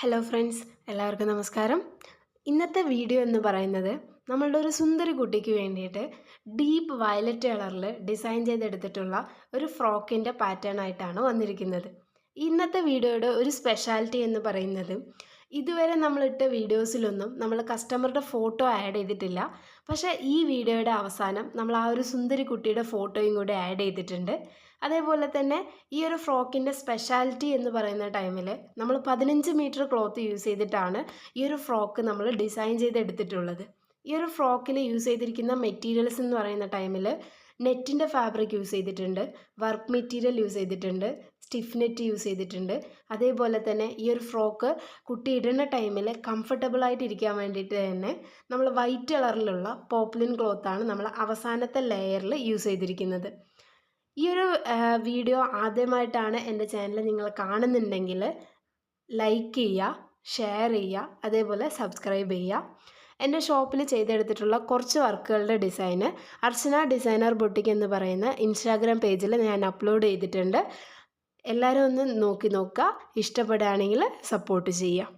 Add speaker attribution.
Speaker 1: Hello friends, എല്ലാവർക്കും നമസ്കാരം. ഇന്നത്തെ വീഡിയോ എന്ന് പറയുന്നത് നമ്മളുടെ ഒരു സുന്ദരി കുട്ടിക്ക് വേണ്ടിയിട്ട് ഡീപ്പ് വയലറ്റ് കളറിൽ ഡിസൈൻ ചെയ്തെടുത്തിട്ടുള്ള ഒരു ഫ്രോക്കിൻ്റെ പാറ്റേൺ ആയിട്ടാണ് വന്നിരിക്കുന്നത്. ഇന്നത്തെ വീഡിയോയുടെ ഒരു സ്പെഷ്യാലിറ്റി എന്ന് പറയുന്നത് ഇതുവരെ നമ്മളിട്ട വീഡിയോസിലൊന്നും നമ്മൾ കസ്റ്റമറുടെ ഫോട്ടോ ആഡ് ചെയ്തിട്ടില്ല. പക്ഷേ ഈ വീഡിയോയുടെ അവസാനം നമ്മൾ ആ ഒരു സുന്ദരി കുട്ടിയുടെ ഫോട്ടോയും കൂടി ആഡ് ചെയ്തിട്ടുണ്ട്. അതേപോലെ തന്നെ ഈ ഒരു ഫ്രോക്കിൻ്റെ സ്പെഷ്യാലിറ്റി എന്ന് പറയുന്ന ടൈമിൽ നമ്മൾ 15 മീറ്റർ ക്ലോത്ത് യൂസ് ചെയ്തിട്ടാണ് ഈ ഒരു ഫ്രോക്ക് നമ്മൾ ഡിസൈൻ ചെയ്തെടുത്തിട്ടുള്ളത്. ഈ ഒരു ഫ്രോക്കിൽ യൂസ് ചെയ്തിരിക്കുന്ന മെറ്റീരിയൽസ് എന്ന് പറയുന്ന ടൈമിൽ നെറ്റിൻ്റെ ഫാബ്രിക് യൂസ് ചെയ്തിട്ടുണ്ട്, വർക്ക് മെറ്റീരിയൽ യൂസ് ചെയ്തിട്ടുണ്ട്, സ്റ്റിഫ് നെറ്റ് യൂസ് ചെയ്തിട്ടുണ്ട്. അതേപോലെ തന്നെ ഈ ഒരു ഫ്രോക്ക് കുട്ടി ഇടുന്ന ടൈമിൽ കംഫർട്ടബിളായിട്ട് ഇരിക്കാൻ വേണ്ടിയിട്ട് തന്നെ നമ്മൾ വൈറ്റ് കളറിലുള്ള പോപ്ലിൻ ക്ലോത്താണ് നമ്മൾ അവസാനത്തെ ലെയറിൽ യൂസ് ചെയ്തിരിക്കുന്നത്. ഈ ഒരു വീഡിയോ ആദ്യമായിട്ടാണ് എൻ്റെ ചാനൽ നിങ്ങൾ കാണുന്നുണ്ടെങ്കിൽ ലൈക്ക് ചെയ്യുക, ഷെയർ ചെയ്യുക, അതേപോലെ സബ്സ്ക്രൈബ് ചെയ്യുക. എൻ്റെ ഷോപ്പിൽ ചെയ്തെടുത്തിട്ടുള്ള കുറച്ച് വർക്കുകളുടെ ഡിസൈന് അർച്ചന ഡിസൈനർ ബൊട്ടിക് എന്ന് പറയുന്ന ഇൻസ്റ്റാഗ്രാം പേജിൽ ഞാൻ അപ്ലോഡ് ചെയ്തിട്ടുണ്ട്. എല്ലാവരും ഒന്ന് നോക്കി നോക്കുക. ഇഷ്ടപ്പെടുകയാണെങ്കിൽ സപ്പോർട്ട് ചെയ്യുക.